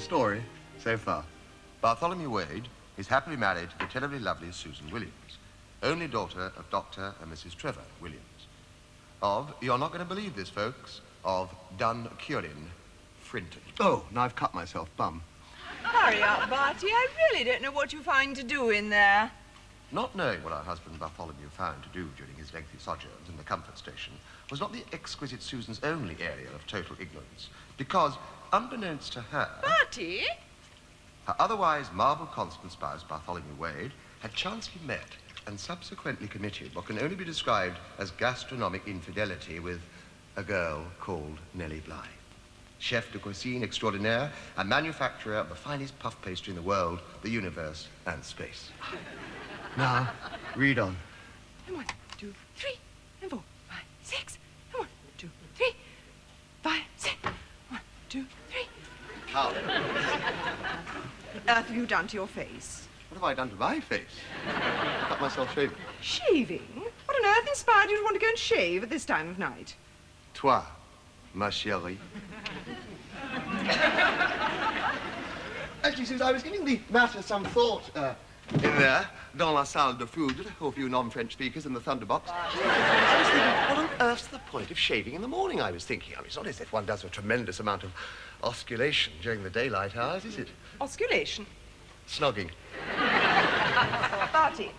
story so far. Bartholomew Wade is happily married to the terribly lovely Susan Williams, only daughter of Dr. and Mrs. Trevor Williams. You're not going to believe this, folks, of Dun-Curin, Frinton. Oh, now I've cut myself, bum. Hurry up, Barty. I really don't know what you find to do in there. Not knowing what our husband Bartholomew found to do during his lengthy sojourns in the comfort station was not the exquisite Susan's only area of total ignorance, because, unbeknownst to her... Barty? Her otherwise marble constant spouse, Bartholomew Wade, had chancely met and subsequently committed what can only be described as gastronomic infidelity with a girl called Nelly Bly, chef de cuisine extraordinaire and manufacturer of the finest puff pastry in the world, the universe, and space. Now, read on. 1, 2, 3, and 4, 5, 6. 1, 2, 3, 5, 6. 1, 2, 3. How? What earth have you done to your face? What have I done to my face? I cut myself shaving. Shaving? What on earth inspired you to want to go and shave at this time of night? Toi, ma chérie. Actually, Susan, I was giving the matter some thought in there, dans la salle de foudre, for you non-French speakers in the thunderbox. I was thinking, what on earth's the point of shaving in the morning, I was thinking. I mean, it's not as if one does a tremendous amount of osculation during the daylight hours, is it? Osculation? Snogging. Barty,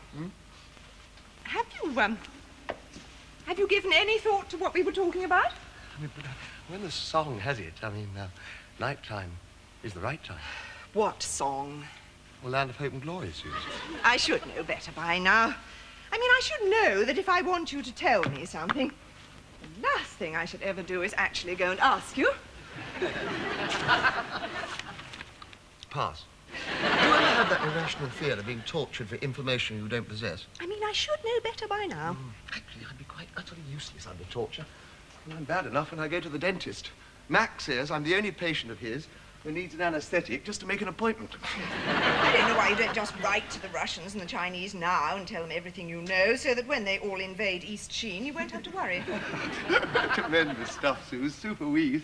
have you given any thought to what we were talking about? I mean, but, when the song has it, I mean, nighttime is the right time. What song? Well, Land of Hope and Glory, Susan. I should know better by now. I mean, I should know that if I want you to tell me something, the last thing I should ever do is actually go and ask you. Pass. Do you ever have that irrational fear of being tortured for information you don't possess? I mean, I should know better by now. Actually, I'd be quite utterly useless under torture. And I'm bad enough when I go to the dentist. Mac says I'm the only patient of his who needs an anesthetic just to make an appointment. I don't know why you don't just write to the Russians and the Chinese now and tell them everything you know, so that when they all invade East Sheen, you won't have to worry. Tremendous stuff, Sue. Super wheeze.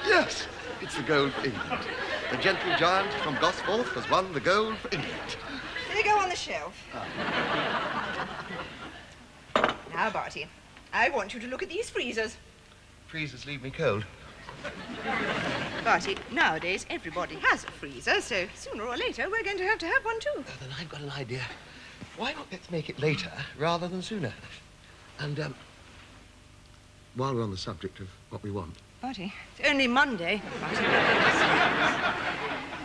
Yes, it's the gold for England. The gentle giant from Gosforth has won the gold for England. They go on the shelf. Now, Barty, I want you to look at these freezers. Freezers leave me cold. Barty, nowadays everybody has a freezer, so sooner or later we're going to have one too. Then I've got an idea. Why not let's make it later rather than sooner? And, while we're on the subject of what we want. Barty, it's only Monday. Barty.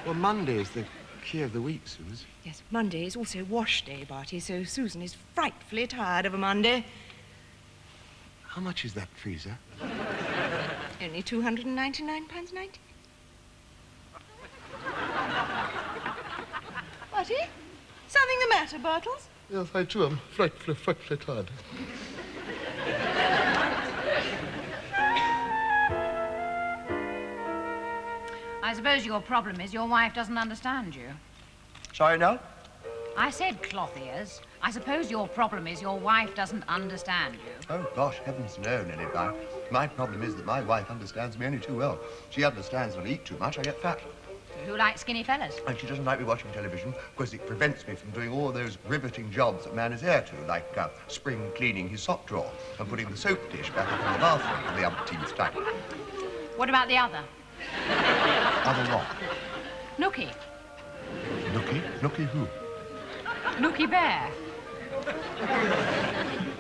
Well, Monday is the key of the week, Susan. Yes, Monday is also wash day, Barty, so Susan is frightfully tired of a Monday. How much is that freezer? Only £299.90. Barty, something the matter, Bartles? Yes, I too am frightfully tired. I suppose your problem is your wife doesn't understand you. Sorry, Nell? I said cloth ears. I suppose your problem is your wife doesn't understand you. Oh, gosh, heavens no, Nelly Bly. My problem is that my wife understands me only too well. She understands when I eat too much, I get fat. Who likes skinny fellas? And she doesn't like me watching television because it prevents me from doing all those riveting jobs that man is heir to, like spring cleaning his sock drawer and putting the soap dish back up in the bathroom for the umpteenth time. What about the other? Other what? Nookie. Nookie? Nookie who? Nookie Bear.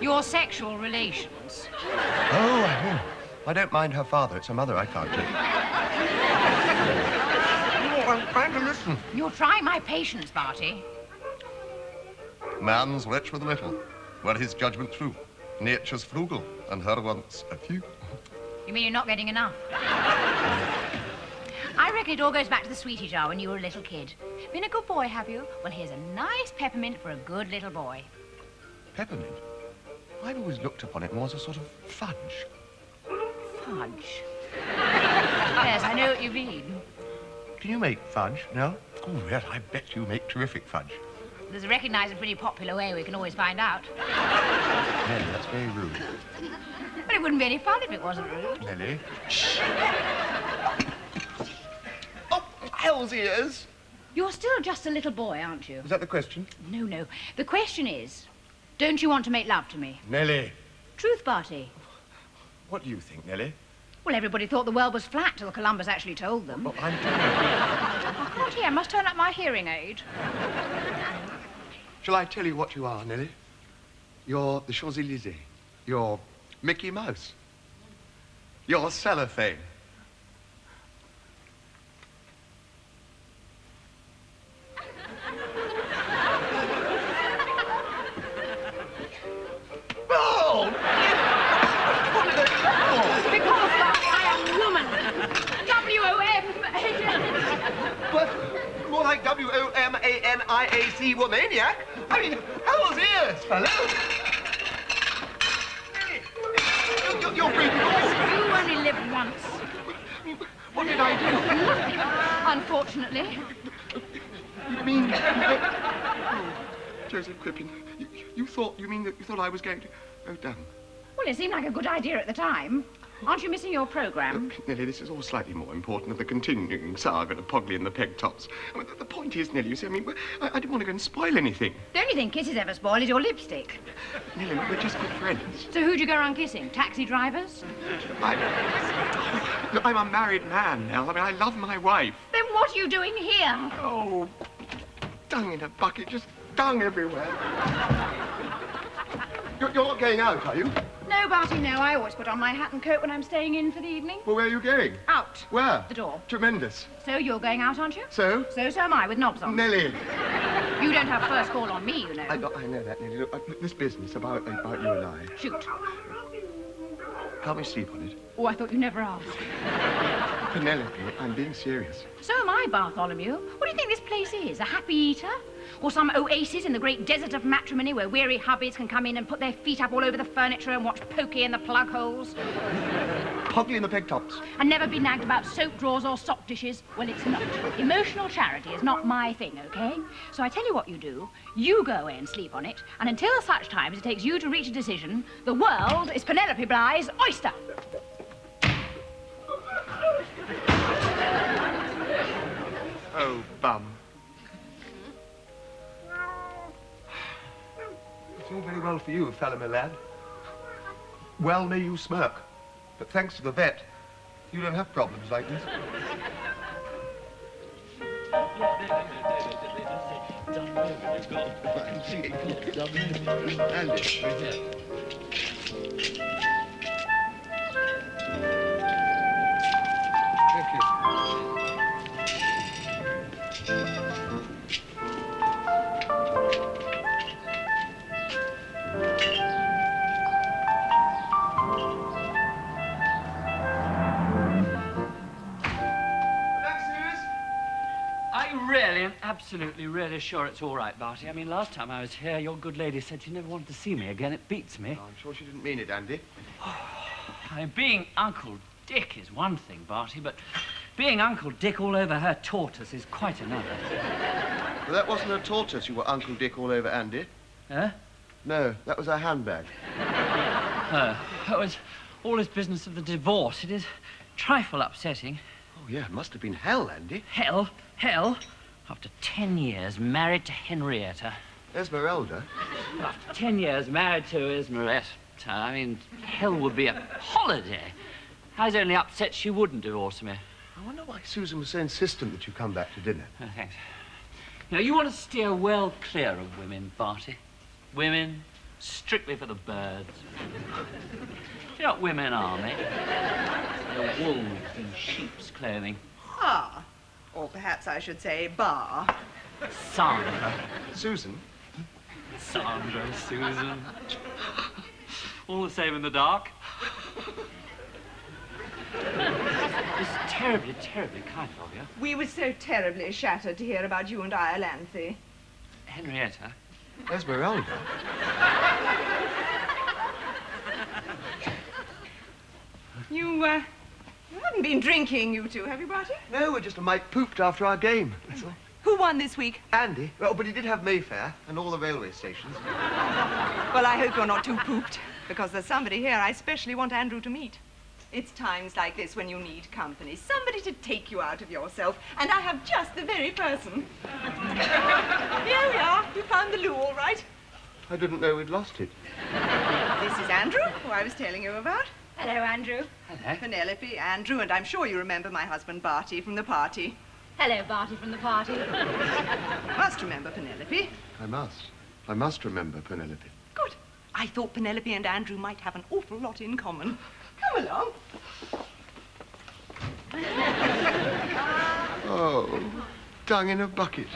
Your sexual relations. Oh, I know. I don't mind her father. It's her mother I can't take. Oh, I'm trying to listen. You'll try my patience, Barty. Man's rich with little, were his judgment true. Nature's frugal, and her wants a few. You mean you're not getting enough? I reckon it all goes back to the sweetie jar when you were a little kid. Been a good boy, have you? Well, here's a nice peppermint for a good little boy. Peppermint? I've always looked upon it more as a sort of fudge. Fudge? Yes, I know what you mean. Can you make fudge, no? Oh, yes, I bet you make terrific fudge. There's a recognised and pretty popular way we can always find out. Nelly, that's very rude. But it wouldn't be any fun if it wasn't rude. Nelly. Shh. Oh, hell's ears! You're still just a little boy, aren't you? Is that the question? No, no. The question is, don't you want to make love to me? Nelly. Truth, Barty. What do you think, Nelly? Well, everybody thought the world was flat till Columbus actually told them. Oh, I'm telling I can't hear. I must turn up my hearing aid. you. Shall I tell you what you are, Nelly? You're the Champs-Élysées. You're Mickey Mouse. You're cellophane. Oh! Because I am woman. W-O-M-A-N. But more like W-O-M-A-N-I-A-C, womaniac. I mean, hell's ears, fellow. You're breaking all. You only live once. What did I do? Unfortunately. You mean... Oh, Joseph Crippen, you thought I was going to go down? Well, it seemed like a good idea at the time. Aren't you missing your programme? Nelly, this is all slightly more important than the continuing saga of Pogley and the Peg-Tops. I mean, the point is, Nelly, you see, I mean, I didn't want to go and spoil anything. The only thing kisses ever spoil is your lipstick. Nelly, we're just good friends. So who'd you go around kissing? Taxi drivers? Look, I'm a married man now. I mean, I love my wife. Then what are you doing here? Oh, dung in a bucket, just dung everywhere. You're not going out, are you? No, Barty, no. I always put on my hat and coat when I'm staying in for the evening. Well, where are you going? Out. Where? The door. Tremendous. So you're going out, aren't you? So? So am I, with knobs on. Nelly. You don't have first call on me, you know. I know that, Nelly. Look, this business about you and I. Shoot. Can't we sleep on it? Oh, I thought you never asked. Penelope, I'm being serious. So am I, Bartholomew. What do you think this place is? A happy eater? Or some oasis in the great desert of matrimony where weary hubbies can come in and put their feet up all over the furniture and watch pokey in the plug holes? Pogley and the Peg-Tops. And never be nagged about soap drawers or sock dishes? Well, it's not. Emotional charity is not my thing, OK? So I tell you what you do. You go away and sleep on it, and until such time as it takes you to reach a decision, the world is Penelope Bly's oyster. Oh, bum. It's all very well for you, fella, my lad. Well may you smirk. But thanks to the vet, you don't have problems like this. Thank you. Absolutely, really sure it's all right, Barty. I mean, last time I was here, your good lady said she never wanted to see me again. It beats me. Oh, I'm sure she didn't mean it, Andy. I mean, being Uncle Dick is one thing, Barty, but being Uncle Dick all over her tortoise is quite another. Well, that wasn't a tortoise you were Uncle Dick all over, Andy. Huh? No, that was her handbag. That was all this business of the divorce. It is trifle upsetting. Oh, yeah, it must have been hell, Andy. Hell? Hell? After 10 years married to Henrietta. Esmeralda? After 10 years married to Esmeralda. I mean, hell would be a holiday. I was only upset she wouldn't divorce me. I wonder why Susan was so insistent that you come back to dinner. Oh, thanks. You know, you want to steer well clear of women, Barty. Women, strictly for the birds. You know what women are, mate? They're wolves in sheep's clothing. Ah. Or perhaps I should say bar. Sandra. Susan? Sandra, Susan. All the same in the dark. It's terribly, terribly kind of you. We were so terribly shattered to hear about you and Iolanthe. Henrietta? Esmeralda? You haven't been drinking, you two, have you, Barty? No, we're just a mite pooped after our game, that's all. Who won this week? Andy. Well, but he did have Mayfair and all the railway stations. Well, I hope you're not too pooped, because there's somebody here I specially want Andrew to meet. It's times like this when you need company. Somebody to take you out of yourself. And I have just the very person. Here we are. You found the loo, all right? I didn't know we'd lost it. This is Andrew, who I was telling you about. Hello, Andrew. Hello. Penelope, Andrew, and I'm sure you remember my husband, Barty, from the party. Hello, Barty from the party. You must remember Penelope. I must. I must remember Penelope. Good. I thought Penelope and Andrew might have an awful lot in common. Come along. Oh, dung in a bucket.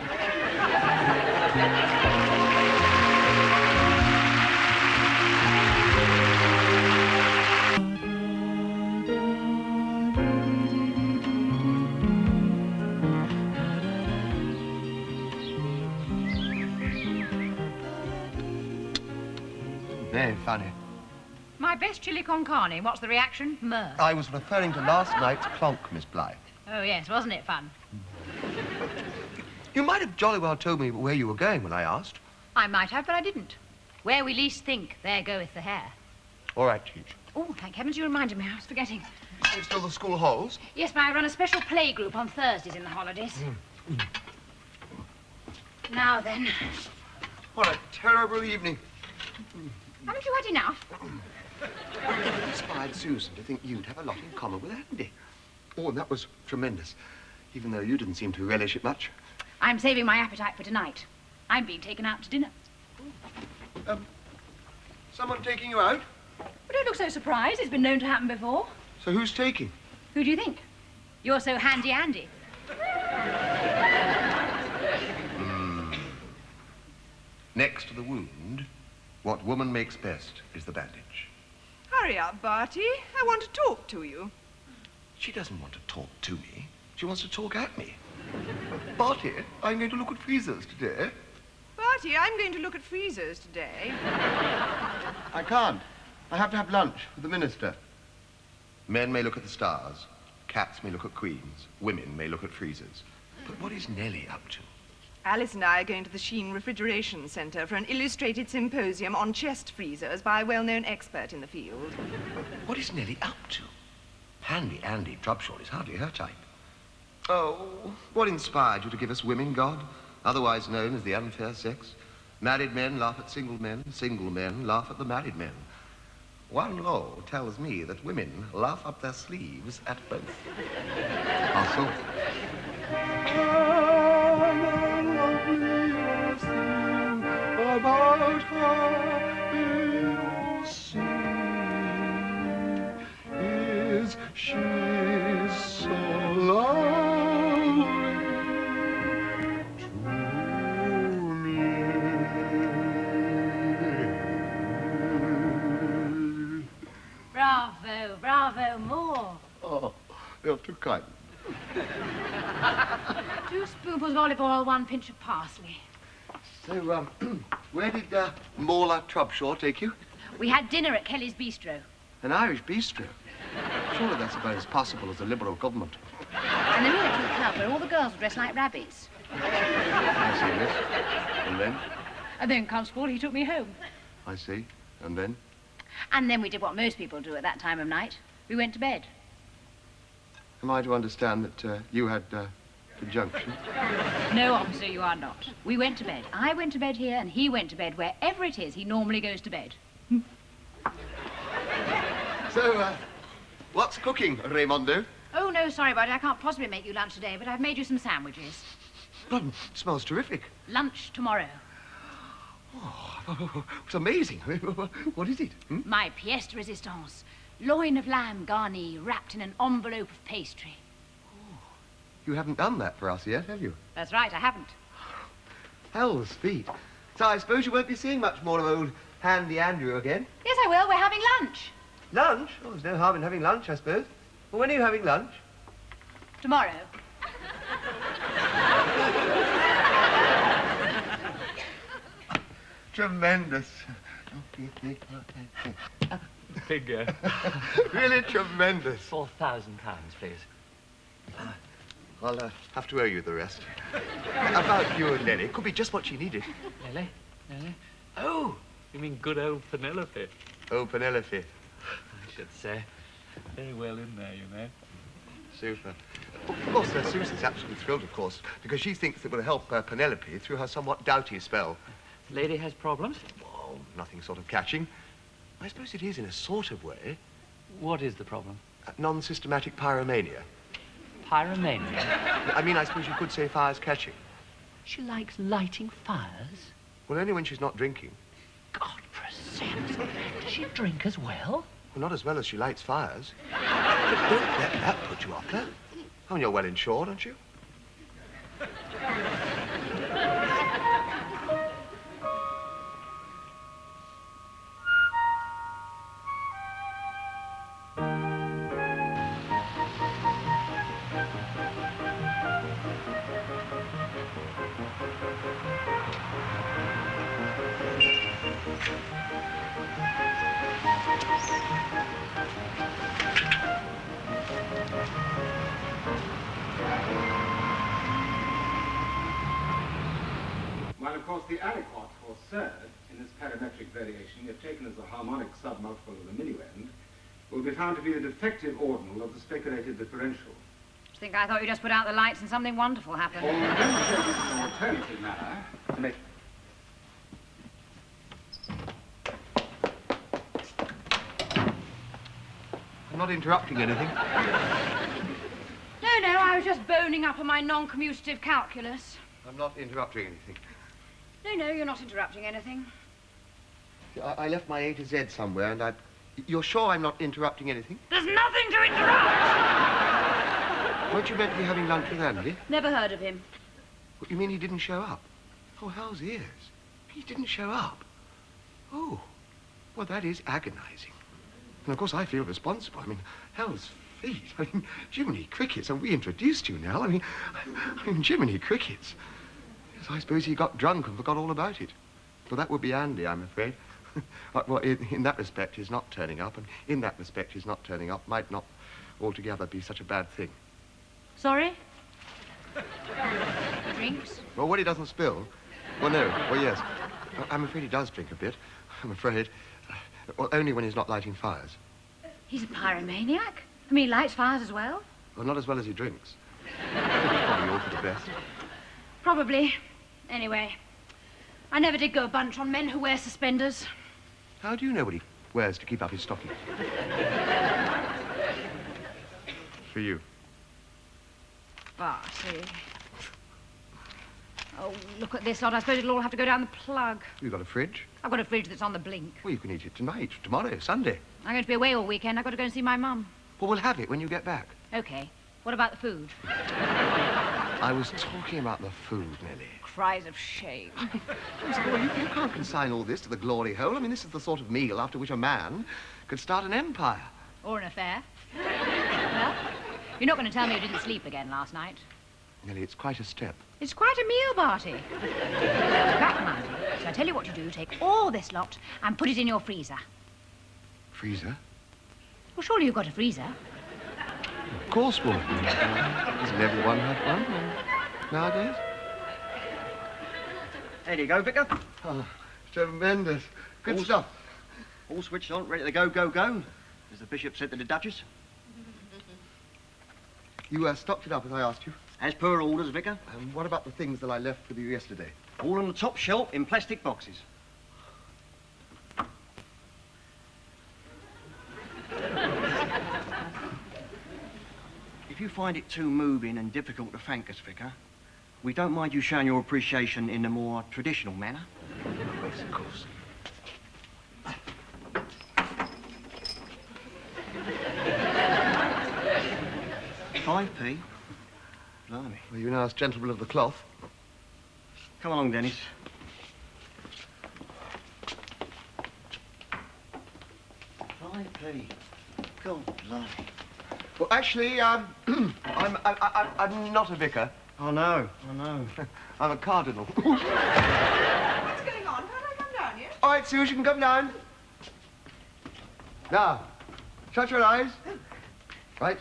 Very funny. My best chili con carne. What's the reaction? Mirth. I was referring to last night's clonk, Miss Blythe. Oh, yes, wasn't it fun? You might have jolly well told me where you were going when I asked. I might have, but I didn't. Where we least think, there goeth the hare. All right, Teach. Oh, thank heavens you reminded me. I was forgetting. It's still the school halls? Yes, but I run a special play group on Thursdays in the holidays. Now then, What a terrible evening. haven't you had enough? It inspired Susan to think you'd have a lot in common with Andy. Oh, and that was tremendous, even though you didn't seem to relish it much. I'm saving my appetite for tonight. I'm being taken out to dinner. Someone taking you out? But don't look so surprised. It's been known to happen before. So who's taking? Who do you think? You're so handy, Andy. Next to the wound, what woman makes best is the bandage. Hurry up, Barty. I want to talk to you. She doesn't want to talk to me. She wants to talk at me. Barty, I'm going to look at freezers today. Barty, I'm going to look at freezers today. I can't. I have to have lunch with the minister. Men may look at the stars. Cats may look at queens. Women may look at freezers. But what is Nelly up to? Alice and I are going to the Sheen Refrigeration Centre for an illustrated symposium on chest freezers by a well-known expert in the field. What is Nelly up to? Handy Andy Trubshaw is hardly her type. Oh, what inspired you to give us women, God? Otherwise known as the unfair sex. Married men laugh at single men laugh at the married men. One law tells me that women laugh up their sleeves at both. How so? About her you see is she's so lovely to me. Bravo, bravo, more. Oh, you're too kind. 2 spoonfuls of olive oil, 1 pinch of parsley. So, where did Mauler Trubshaw take you? We had dinner at Kelly's Bistro. An Irish bistro. Surely that's about as possible as a Liberal government. And then we went to a club where all the girls were dressed like rabbits. I see, miss. And then? And then, Constable, he took me home. I see. And then? And then we did what most people do at that time of night. We went to bed. Am I to understand that you had conjunction? No, officer, you are not. We went to bed. I went to bed here, and he went to bed wherever it is he normally goes to bed. So, what's cooking, Raimondo? Oh, no, sorry, Barty. I can't possibly make you lunch today, but I've made you some sandwiches. It smells terrific. Lunch tomorrow. Oh, it's amazing. What is it? My pièce de résistance. Loin of lamb garni wrapped in an envelope of pastry. You haven't done that for us yet, have you? That's right, I haven't. Hell's feet. So I suppose you won't be seeing much more of old Handy Andrew again? Yes, I will. We're having lunch. Lunch? Oh, there's no harm in having lunch, I suppose. Well, when are you having lunch? Tomorrow. Tremendous. Figure. Really tremendous. £4,000, please. I'll have to owe you the rest. About you and Nelly. Could be just what she needed. Nelly? Nelly? Oh, you mean good old Penelope? Oh, Penelope. I should say. Very well in there, you know. Super. Of course, Susan's absolutely thrilled, of course, because she thinks it will help Penelope through her somewhat doughty spell. The lady has problems? Oh, nothing sort of catching. I suppose it is in a sort of way. What is the problem? Non-systematic pyromania. Pyromania? I mean, I suppose you could say fires catching. She likes lighting fires? Well, only when she's not drinking. God presents. Does she drink as well? Well, not as well as she lights fires. But don't let that put you off, Claire. I mean, you're well insured, aren't you? While, of course, the aliquot, or third, in this parametric variation, if taken as the harmonic submultiple of the minuend, will be found to be the defective ordinal of the speculated differential. I think I thought you just put out the lights and something wonderful happened. Or demonstrated in an alternative manner to make... I'm not interrupting anything. No, I was just boning up on my non-commutative calculus. I'm not interrupting anything. No, you're not interrupting anything. I left my A to Z somewhere, and You're sure I'm not interrupting anything? There's nothing to interrupt! Weren't you meant to be having lunch with Andy? Never heard of him. What, you mean he didn't show up? Oh, hell's ears. He didn't show up. Oh, well, that is agonizing. And, of course, I feel responsible. I mean, hell's feet. I mean, Jiminy Crickets. And we introduced you, Nell. I mean, Jiminy Crickets. Yes, I suppose he got drunk and forgot all about it. Well, that would be Andy, I'm afraid. Well, in that respect, his not turning up, and in that respect, his not turning up might not altogether be such a bad thing. Sorry? Drinks? Well, what he doesn't spill. Well, no. Well, yes. I'm afraid he does drink a bit. I'm afraid. Well, only when he's not lighting fires. He's a pyromaniac? I mean, he lights fires as well? Well, not as well as he drinks. Probably all for the best. Probably. Anyway, I never did go a bunch on men who wear suspenders. How do you know what he wears to keep up his stockings? For you. Barty. Oh, look at this lot. I suppose it'll all have to go down the plug. You got a fridge? I've got a fridge that's on the blink. Well, you can eat it tonight, tomorrow, Sunday. I'm going to be away all weekend. I've got to go and see my mum. Well, we'll have it when you get back. OK. What about the food? I was talking about the food, Nelly. Cries of shame. Well, you can't consign all this to the glory hole. I mean, this is the sort of meal after which a man could start an empire. Or an affair. Well, you're not going to tell me you didn't sleep again last night. Nelly, it's quite a step. It's quite a meal, Barty. Back, Marty. So I tell you what to do. Take all this lot and put it in your freezer. Freezer? Well, surely you've got a freezer. Of course, woman. Doesn't everyone have one nowadays? There you go, Vicar. Oh, tremendous. Good stuff. All switched on, ready to go, go, go, as the Bishop said to the Duchess. You stocked it up as I asked you. As per orders, Vicar. And what about the things that I left with you yesterday? All on the top shelf in plastic boxes. If you find it too moving and difficult to thank us, Vicar, we don't mind you showing your appreciation in a more traditional manner. Yes, of course. 5p? Blimey. Well, you now as gentleman of the cloth. Come along, Dennis. £5p. God bloody. Well, actually, I'm not a vicar. I know. I'm a cardinal. What's going on? Can't I come down yet? All right, Suze, you can come down. Now, shut your eyes. Right.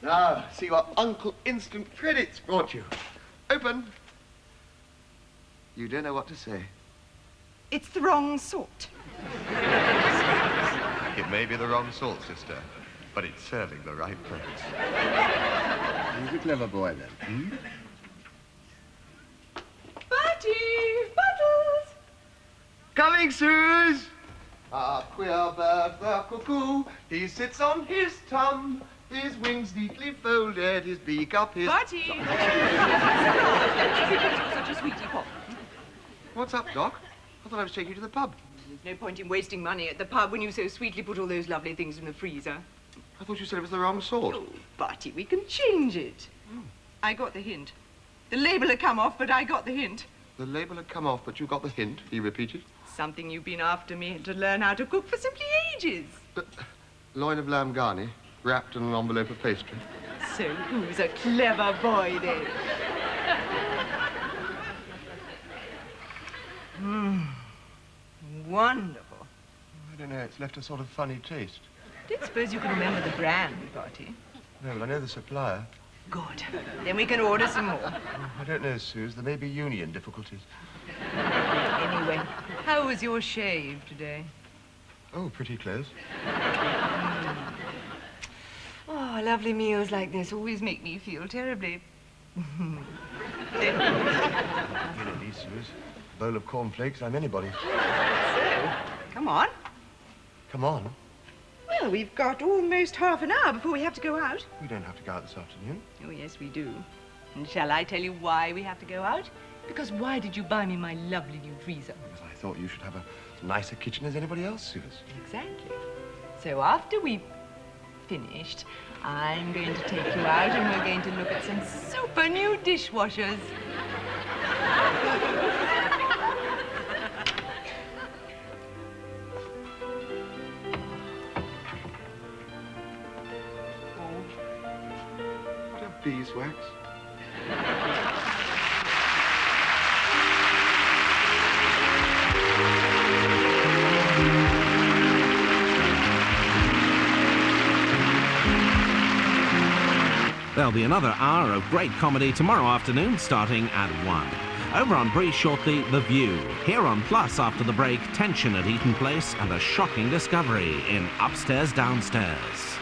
Now, see what Uncle Instant Credit's brought you. Open. You don't know what to say. It's the wrong sort. It may be the wrong salt, sister, but it's serving the right purpose. He's a clever boy, then. Hmm? Barty! Bottles! Coming, Suze! Ah, queer bird, the cuckoo. He sits on his tum, his wings neatly folded, his beak up his... Barty! Such a sweetie pop. What's up, Doc? I thought I was taking you to the pub. There's no point in wasting money at the pub when you so sweetly put all those lovely things in the freezer. I thought you said it was the wrong sort. Oh, Barty, we can change it. I got the hint. The label had come off, but I got the hint. The label had come off, but you got the hint, he repeated. Something you've been after me to learn how to cook for simply ages. But loin of lamb garni, wrapped in an envelope of pastry. So who's a clever boy, then? Wonderful. I don't know, it's left a sort of funny taste. I don't suppose you can remember the brand, Barty. No, but I know the supplier. Good. Then we can order some more. Oh, I don't know, Suze. There may be union difficulties. Anyway, how was your shave today? Oh, pretty close. Oh, lovely meals like this always make me feel terribly... Really, Suze. A bowl of cornflakes, I'm anybody. So, come on. Come on. Well, we've got almost half an hour before we have to go out. We don't have to go out this afternoon. Oh, yes, we do. And shall I tell you why we have to go out? Because why did you buy me my lovely new freezer? Because I thought you should have a nicer kitchen as anybody else, Suze. Exactly. So after we've finished, I'm going to take you out and we're going to look at some super new dishwashers. What a beeswax. There'll be another hour of great comedy tomorrow afternoon, starting at 1. Over on Bree shortly, The View. Here on Plus after the break, tension at Eaton Place and a shocking discovery in Upstairs Downstairs.